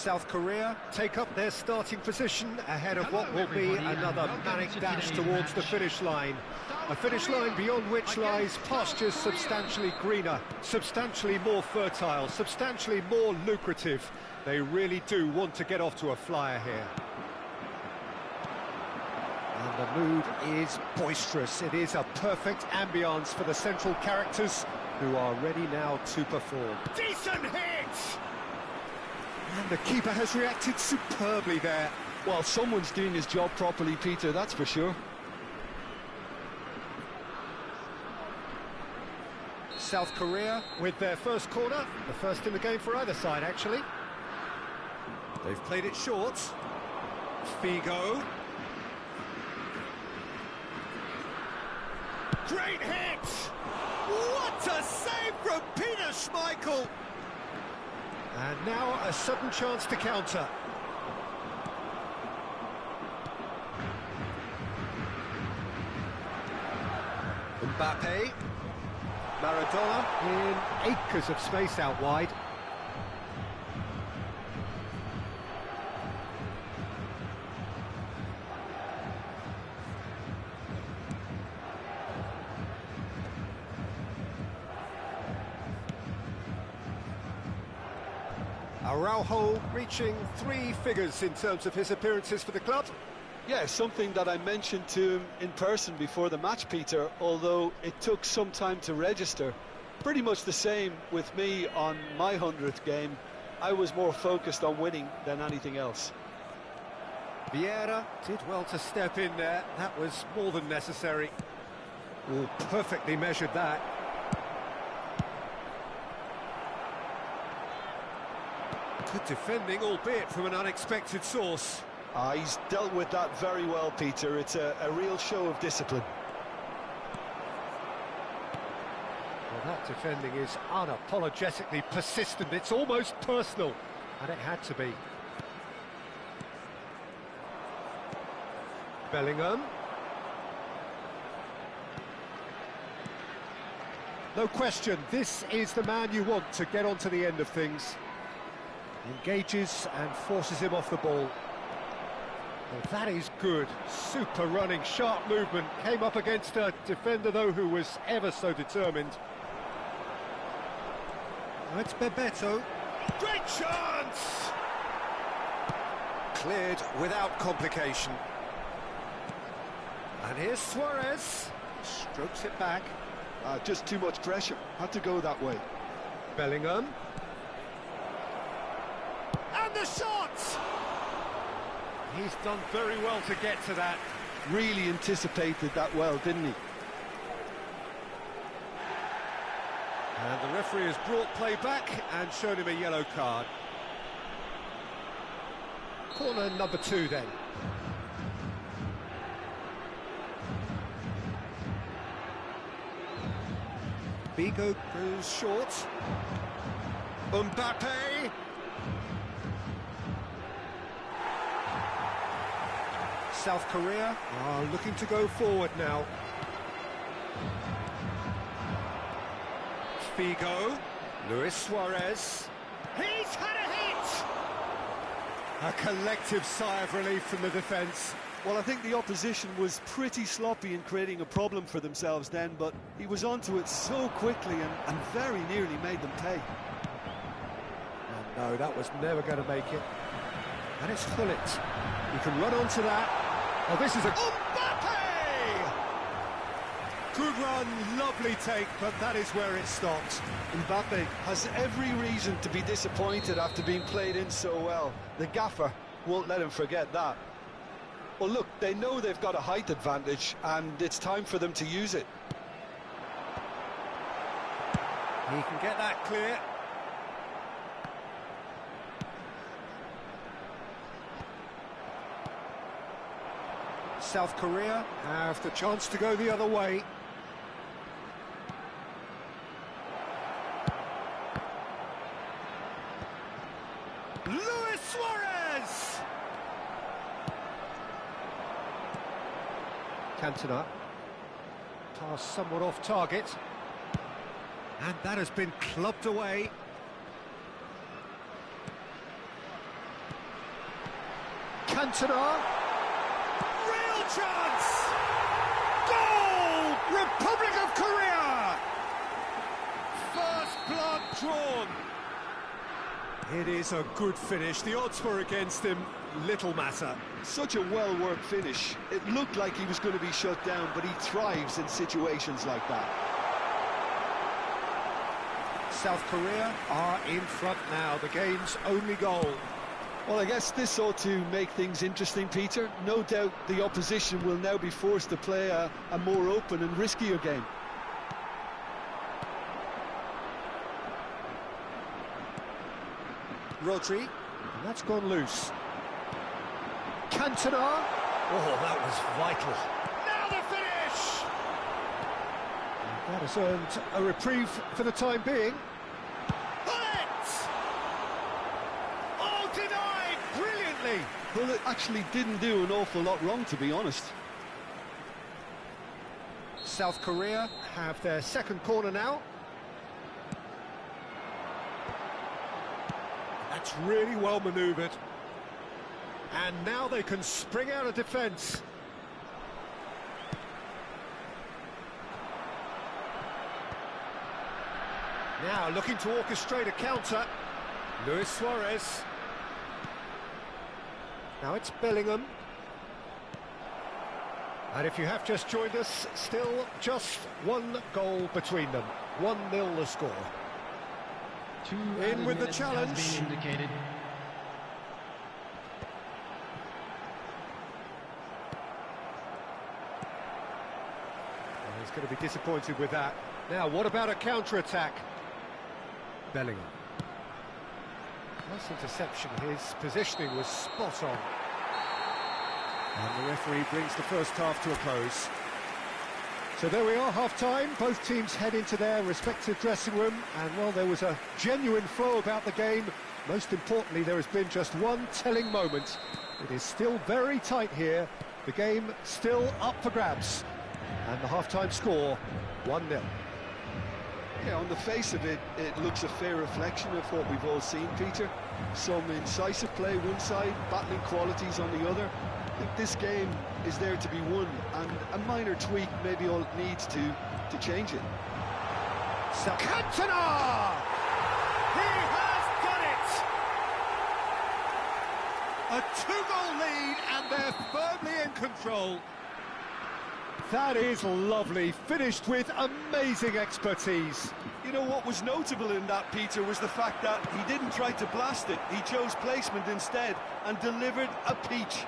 South Korea take up their starting position ahead of what will be another manic dash towards the finish line. A finish line beyond which lies pastures substantially greener, substantially more fertile, substantially more lucrative. They really do want to get off to a flyer here. And the mood is boisterous. It is a perfect ambience for the central characters who are ready now to perform. Decent hit! And the keeper has reacted superbly there. Well, someone's doing his job properly, Peter, that's for sure. South Korea with their first corner, the first in the game for either side, actually. They've played it short. Figo. Great hit! What a save from Peter Schmeichel! And now a sudden chance to counter. Mbappe. Maradona in acres of space out wide. Araujo reaching 3 figures in terms of his appearances for the club. Yeah, something that I mentioned to him in person before the match, Peter, although it took some time to register. Pretty much the same with me on my 100th game. I was more focused on winning than anything else. Vieira did well to step in there. That was more than necessary. Oh, perfectly measured that. Good defending, albeit from an unexpected source. He's dealt with that very well, Peter. It's a real show of discipline. Well, that defending is unapologetically persistent. It's almost personal, and it had to be. Bellingham. No question, this is the man you want to get onto the end of things. Engages and forces him off the ball. Well, that is good. Super running, sharp movement. Came up against a defender, though, who was ever so determined. Now it's Bebeto. Great chance! Cleared without complication. And here's Suarez. Strokes it back. Just too much pressure. Had to go that way. Bellingham. And the shot! He's done very well to get to that. Really anticipated that well, didn't he? And the referee has brought play back and shown him a yellow card. Corner number 2 then. Figo goes short. Mbappe. South Korea are looking to go forward now. Figo. Luis Suarez. He's had a hit! A collective sigh of relief from the defence. Well, I think the opposition was pretty sloppy in creating a problem for themselves then, but he was onto it so quickly and very nearly made them pay. And no, that was never going to make it. And it's Gullit. He can run onto that. Oh, this is a... Mbappe! Good run, lovely take, but that is where it stopped. Mbappe has every reason to be disappointed after being played in so well. The gaffer won't let him forget that. Well, look, they know they've got a height advantage, and it's time for them to use it. He can get that clear. South Korea have the chance to go the other way. Luis Suarez! Cantona. Pass somewhat off target. And that has been clubbed away. Cantona. Real chance! Goal! Republic of Korea! First blood drawn. It is a good finish. The odds were against him. Little matter. Such a well-worked finish. It looked like he was going to be shut down, but he thrives in situations like that. South Korea are in front now. The game's only goal. Well, I guess this ought to make things interesting, Peter. No doubt the opposition will now be forced to play a more open and riskier game. Rodri, and that's gone loose. Cantona. Oh, that was vital. Now the finish! And that has earned a reprieve for the time being. Bullet! Oh, denied brilliantly! Bullet actually didn't do an awful lot wrong, to be honest. South Korea have their second corner now. That's really well manoeuvred. And now they can spring out of defence. Now looking to orchestrate a counter. Luis Suarez. Now it's Bellingham. And if you have just joined us, still just one goal between them. 1-0 the score. In with the challenge. He's going to be disappointed with that. Now, what about a counter-attack? Bellingham. Nice interception. His positioning was spot on. And the referee brings the first half to a close. So there we are, half-time. Both teams head into their respective dressing room. And, well, there was a genuine flow about the game. Most importantly, there has been just one telling moment. It is still very tight here. The game still up for grabs. And the half-time score, 1-0. Yeah, on the face of it, it looks a fair reflection of what we've all seen, Peter. Some incisive play one side, battling qualities on the other. I think this game is there to be won, and a minor tweak maybe all it needs to change it. Cantona! He has done it! A two-goal lead, and they're firmly in control. That is lovely, finished with amazing expertise. You know, what was notable in that, Peter, was the fact that he didn't try to blast it. He chose placement instead and delivered a peach.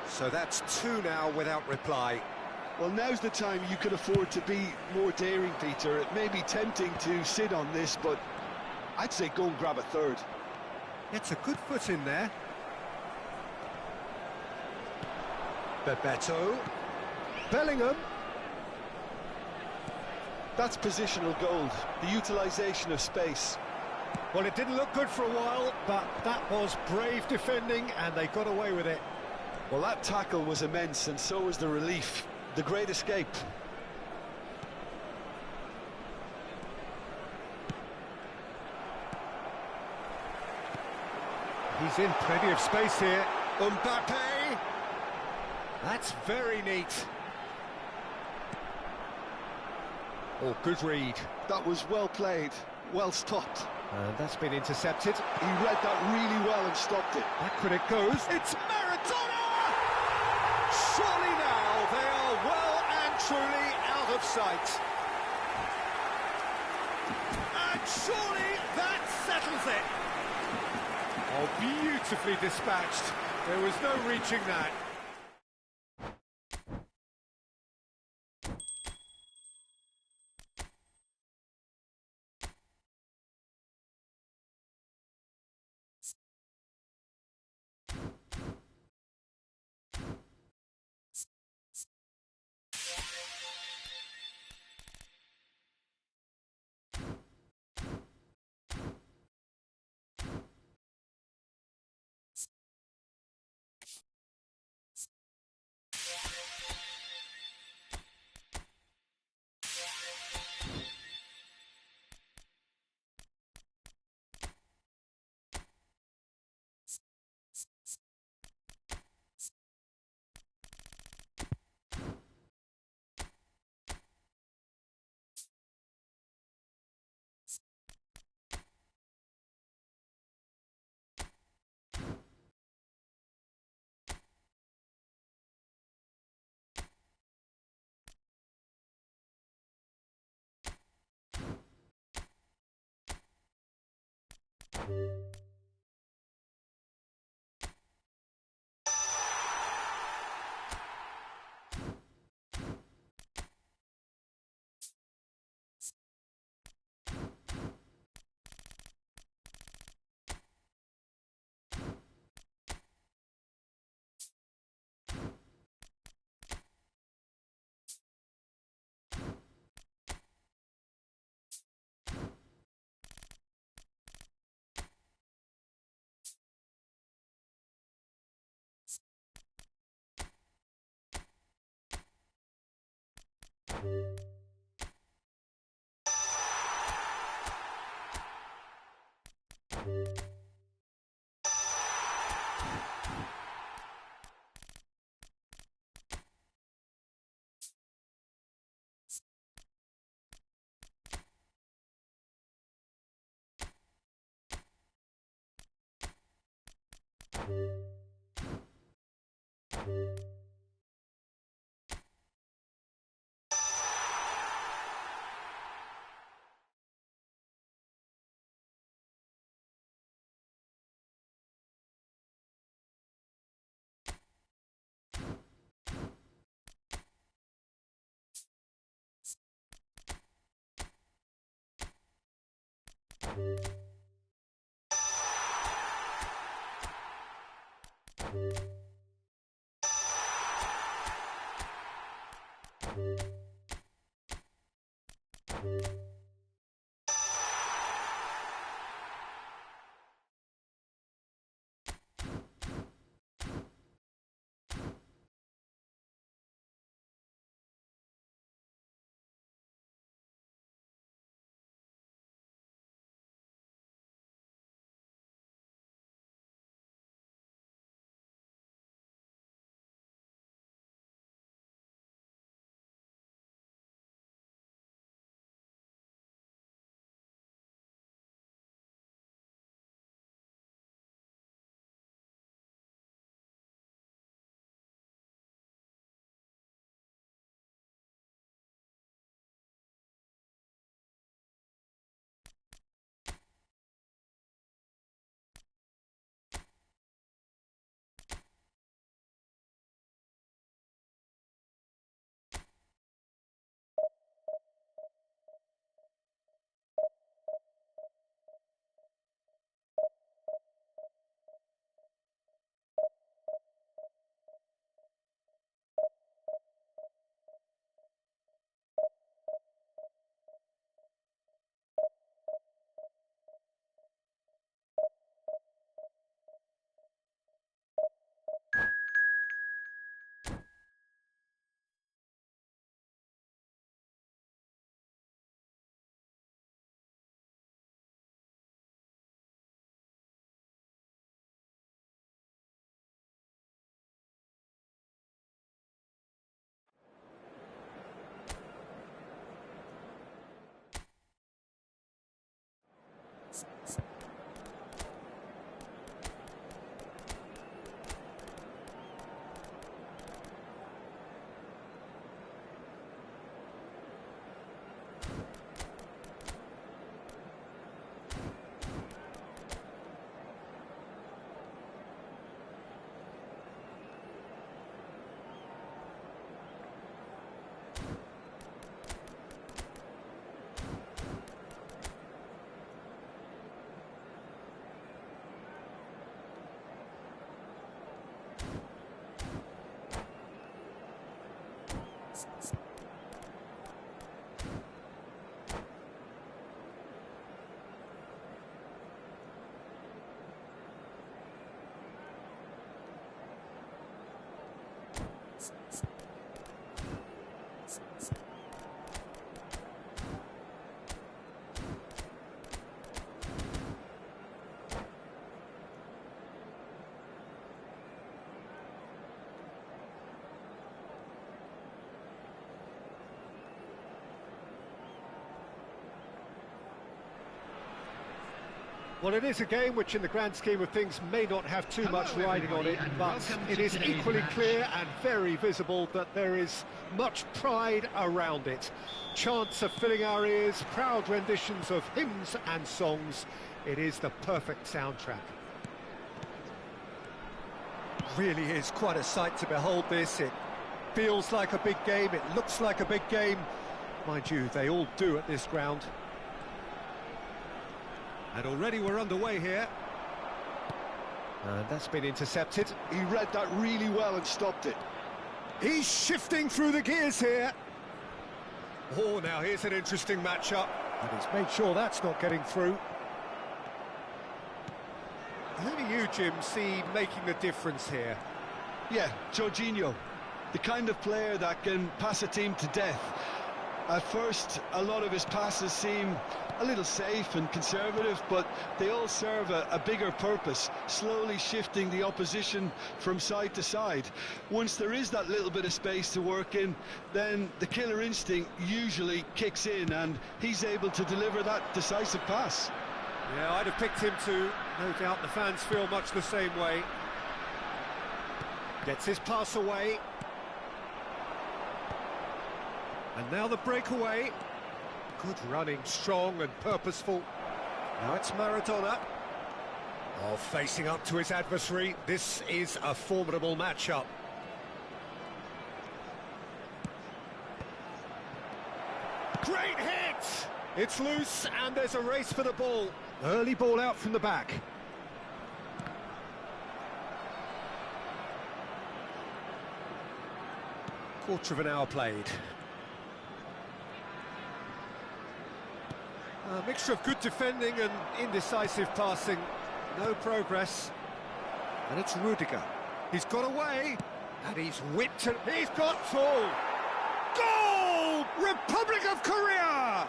So that's two now without reply. Well, now's the time you could afford to be more daring, Peter. It may be tempting to sit on this, but I'd say go and grab a third. It's a good foot in there. Bebeto. Bellingham. That's positional gold, the utilisation of space. Well, it didn't look good for a while, but that was brave defending, and they got away with it. Well, that tackle was immense, and so was the relief. The great escape. He's in plenty of space here. Mbappe! That's very neat. Oh, good read. That was well played, well stopped. And that's been intercepted. He read that really well and stopped it. Back when it goes. It's Maradona! Surely now they are well and truly out of sight. And surely that settles it. Oh, beautifully dispatched. There was no reaching that. Well, it is a game which in the grand scheme of things may not have too much riding on it, but it is equally clear and very visible that there is much pride around it. Chants are filling our ears, proud renditions of hymns and songs. It is the perfect soundtrack. Really is quite a sight to behold this. It feels like a big game, it looks like a big game. Mind you, they all do at this ground. And already we're underway here. And that's been intercepted. He read that really well and stopped it. He's shifting through the gears here. Oh, now here's an interesting matchup. And he's made sure that's not getting through. Who do you, Jim, see making the difference here? Yeah, Jorginho. The kind of player that can pass a team to death. At first, a lot of his passes seem a little safe and conservative, but they all serve a bigger purpose, slowly shifting the opposition from side to side. Once there is that little bit of space to work in, then the killer instinct usually kicks in, and he's able to deliver that decisive pass. Yeah, I'd have picked him too. No doubt the fans feel much the same way. Gets his pass away. And now the breakaway. Good running, strong and purposeful. Now it's Maradona. Oh, facing up to his adversary. This is a formidable matchup. Great hit! It's loose and there's a race for the ball. Early ball out from the back. Quarter of an hour played. A mixture of good defending and indecisive passing. No progress. And it's Rudiger. He's got away. And he's whipped it. He's got full. Goal! Republic of Korea!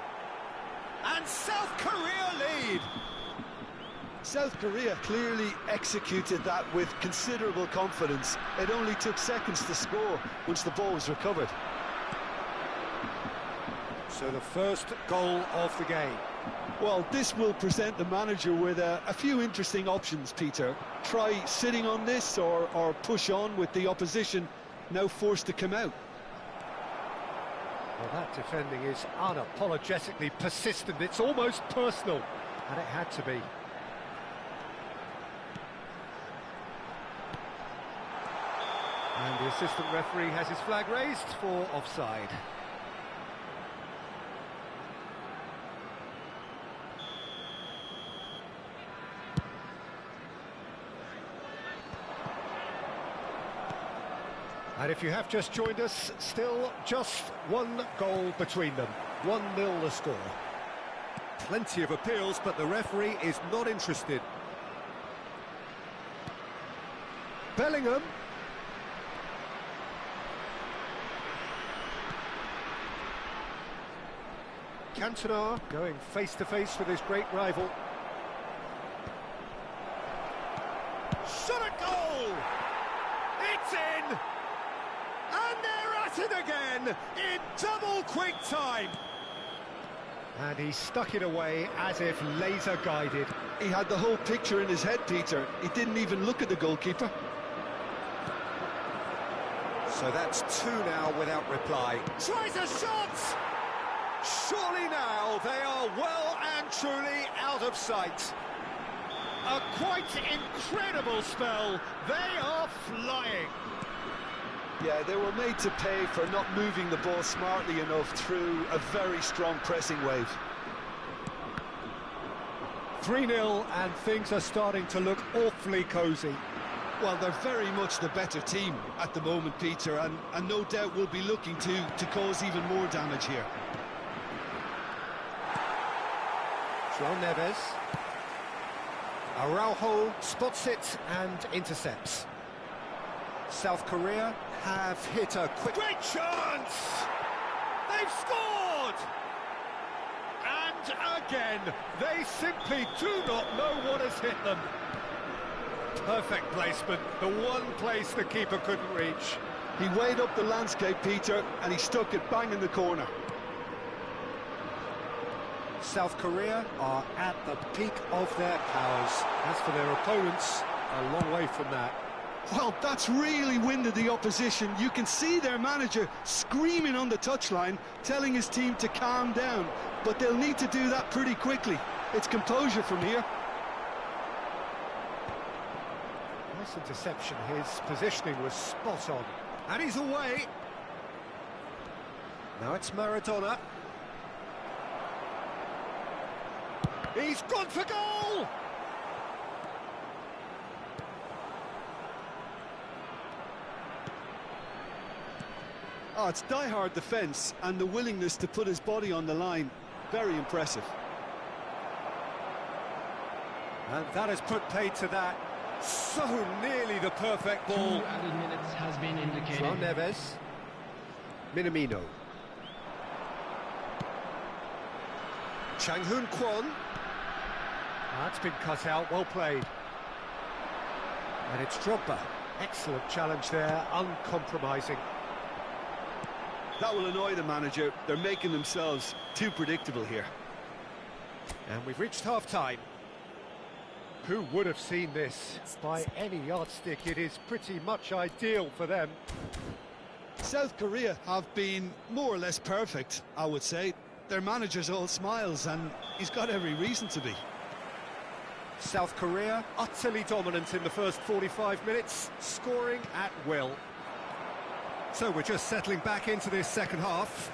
And South Korea lead. South Korea clearly executed that with considerable confidence. It only took seconds to score once the ball was recovered. So the first goal of the game. Well, this will present the manager with a few interesting options, Peter. Try sitting on this or push on with the opposition now forced to come out. Well, that defending is unapologetically persistent. It's almost personal, and it had to be. And the assistant referee has his flag raised for offside. And if you have just joined us, still just one goal between them. 1-0 the score. Plenty of appeals, but the referee is not interested. Bellingham. Cantona going face-to-face with his great rival. Shot at goal! It's in! And they're at it again in double quick time. And he stuck it away as if laser guided. He had the whole picture in his head, Peter. He didn't even look at the goalkeeper. So that's 2 now without reply. Tries a shot! Surely now they are well and truly out of sight. A quite incredible spell. They are flying. Yeah, they were made to pay for not moving the ball smartly enough through a very strong pressing wave. 3-0 and things are starting to look awfully cosy. Well, they're very much the better team at the moment, Peter, and no doubt will be looking to cause even more damage here. João Neves. Araujo spots it and intercepts. South Korea have hit a quick... Great chance! They've scored! And again, they simply do not know what has hit them. Perfect placement, the one place the keeper couldn't reach. He weighed up the landscape, Peter, and he stuck it bang in the corner. South Korea are at the peak of their powers. As for their opponents, a long way from that. Well, that's really winded the opposition. You can see their manager screaming on the touchline, telling his team to calm down. But they'll need to do that pretty quickly. It's composure from here. Nice interception. His positioning was spot on. And he's away. Now it's Maradona. He's gone for goal! Oh, it's die-hard defence and the willingness to put his body on the line. Very impressive. And that has put paid to that. So nearly the perfect ball. 2 added minutes has been indicated. João Neves. Minamino. Chang Hoon Kwon. That's been cut out, well played. And it's Drogba. Excellent challenge there, uncompromising. That will annoy the manager. They're making themselves too predictable here. And we've reached half-time. Who would have seen this? By any yardstick, it is pretty much ideal for them. South Korea have been more or less perfect, I would say. Their manager's all smiles, and he's got every reason to be. South Korea utterly dominant in the first 45 minutes, scoring at will. So we're just settling back into this second half.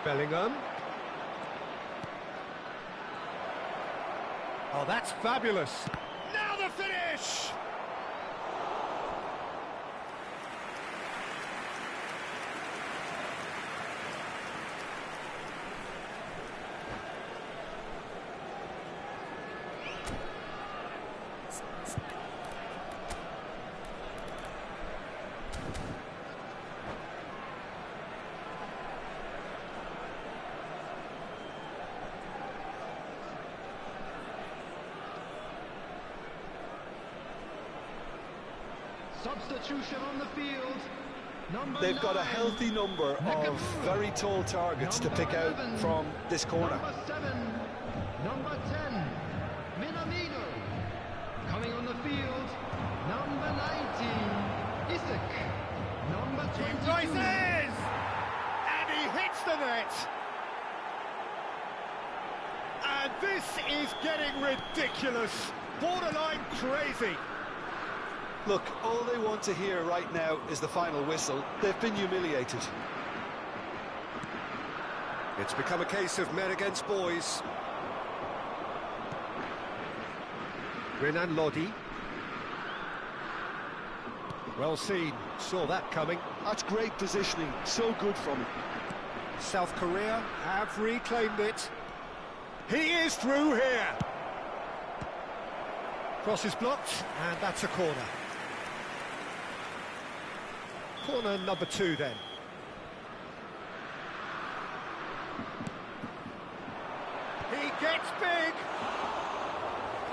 Bellingham. Oh, that's fabulous. Now the finish! Substitution on the field. They've got a healthy number of very tall targets to pick out from this corner. Number 7, number 10, Minamino. Coming on the field, number 19, Isak. Number 22. He rises! And he hits the net! And this is getting ridiculous. Borderline crazy. Look, all they want to hear right now is the final whistle. They've been humiliated. It's become a case of men against boys. Renan Lodi. Well seen, saw that coming. That's great positioning, so good from him. South Korea have reclaimed it. He is through here. Cross is blocked, and that's a corner. Corner number 2 then. He gets big.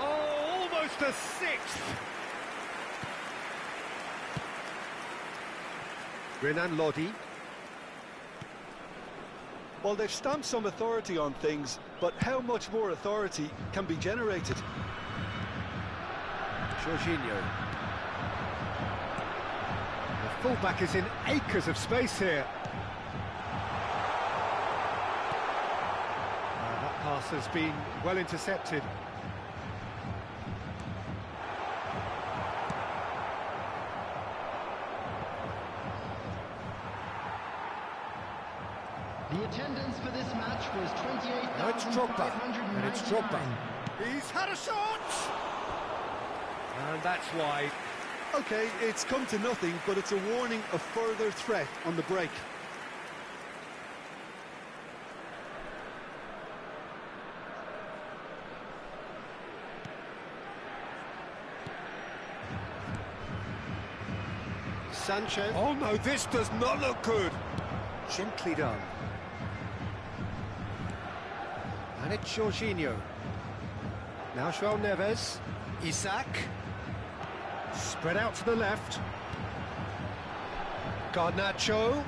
Oh, almost a 6th. Renan Lodi. Well, they've stamped some authority on things, but how much more authority can be generated? Jorginho. The fullback is in acres of space here. That pass has been well intercepted. The attendance for this match was 28,599. Now it's Drogba, and it's Drogba. He's had a shot! And that's wide. OK, it's come to nothing, but it's a warning of further threat on the break. Sanchez. Oh no, this does not look good. Gently done. And it's Jorginho. Now João Neves. Isak. Spread out to the left. Garnacho.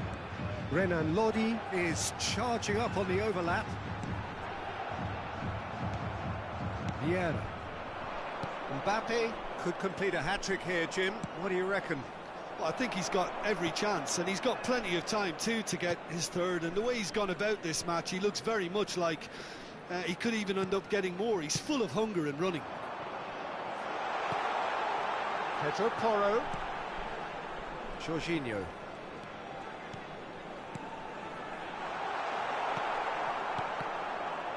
Renan Lodi is charging up on the overlap. Vieira. Mbappe could complete a hat-trick here, Jim. What do you reckon? Well, I think he's got every chance, and he's got plenty of time too to get his third. And the way he's gone about this match, he looks very much like he could even end up getting more. He's full of hunger and running. Pedro Porro. Jorginho.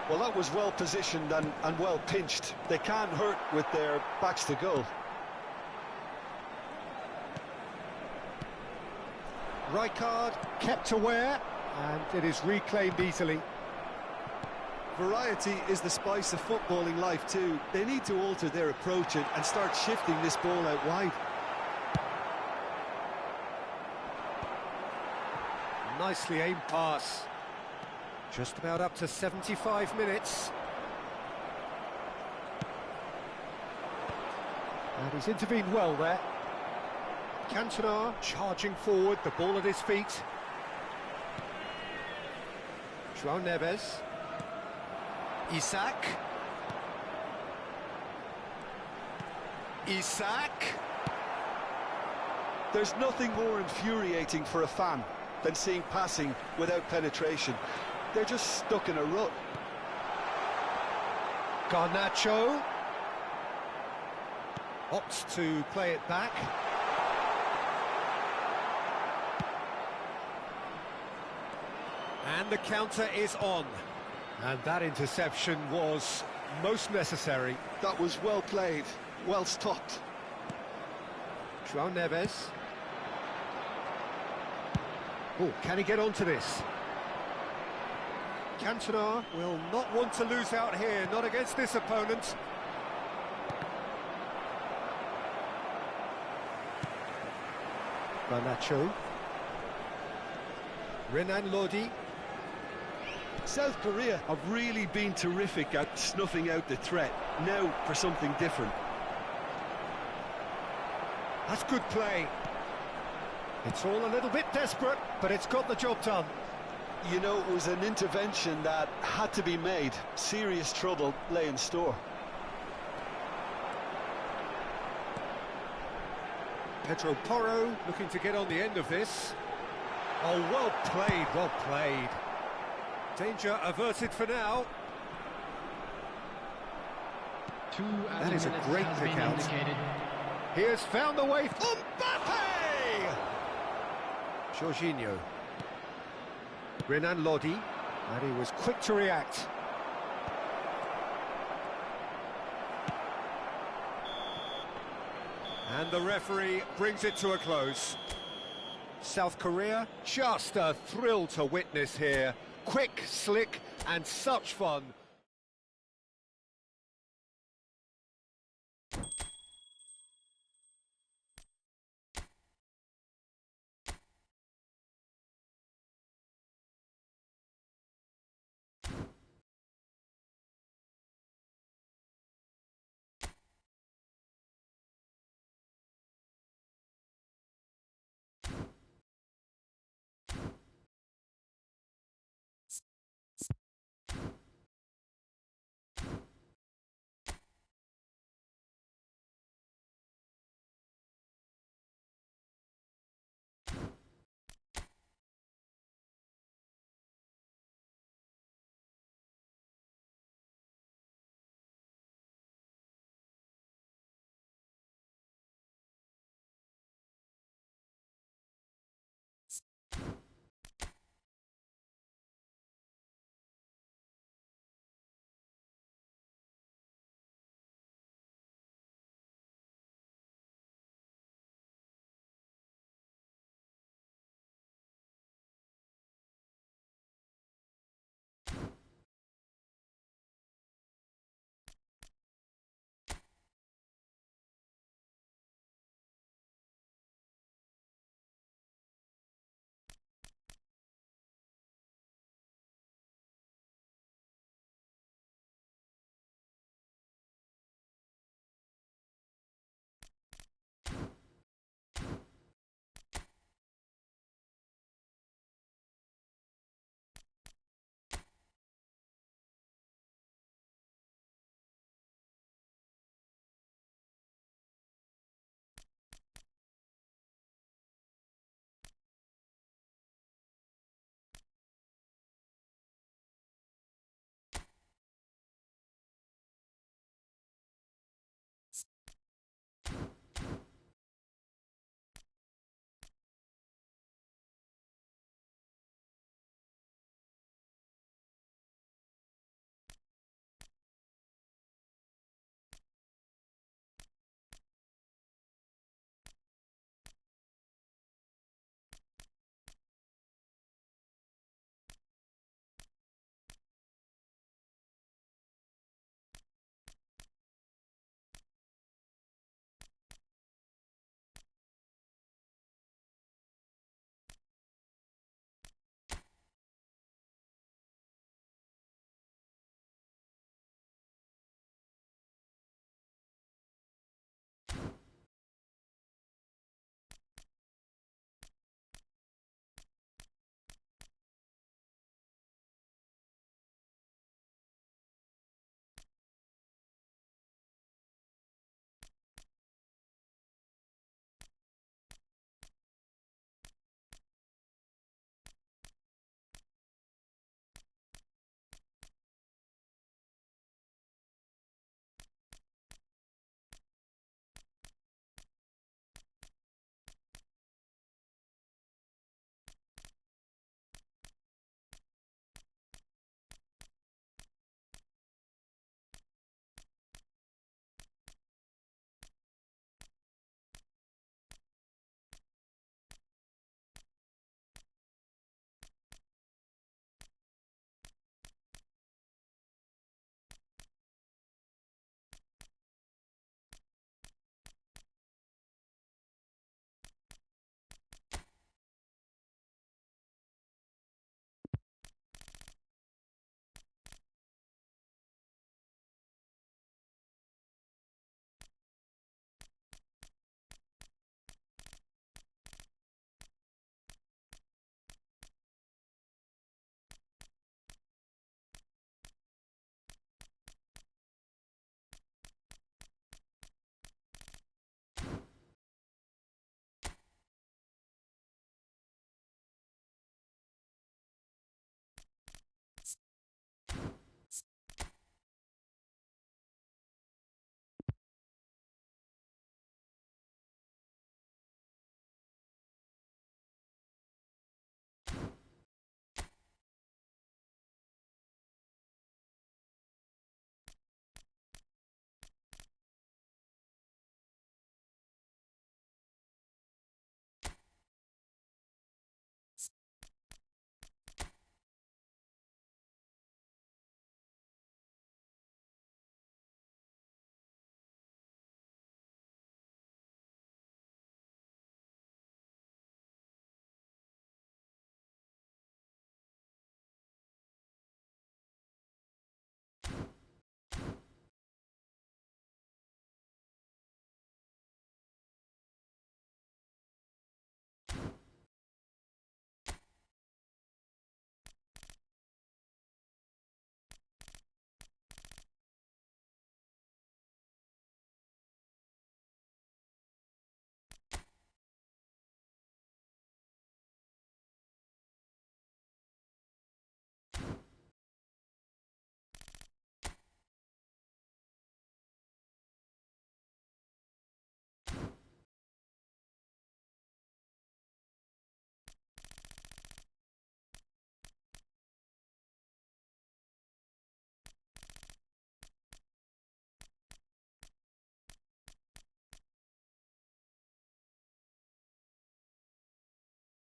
Well, that was well positioned and well pinched. They can't hurt with their backs to goal. Rijkaard kept aware, and it is reclaimed easily. Variety is the spice of footballing life too. They need to alter their approach and start shifting this ball out wide. Nicely aimed pass. Just about up to 75 minutes. And he's intervened well there. Cantona charging forward, the ball at his feet. João Neves. Isak. There's nothing more infuriating for a fan than seeing passing without penetration. They're just stuck in a rut. Garnacho opts to play it back. And the counter is on. And that interception was most necessary. That was well played, well stopped. João Neves. Oh, can he get onto this? Cantona will not want to lose out here, not against this opponent. Garnacho. Renan Lodi. South Korea have really been terrific at snuffing out the threat. Now for something different. That's good play. It's all a little bit desperate, but it's got the job done. You know, it was an intervention that had to be made. Serious trouble lay in store. Pedro Porro looking to get on the end of this. Oh, well played, well played. Danger averted for now. That is a great pick out. He has found the way. Mbappe! Jorginho. Renan Lodi, and he was quick to react. And the referee brings it to a close. South Korea, just a thrill to witness here. Quick, slick, and such fun.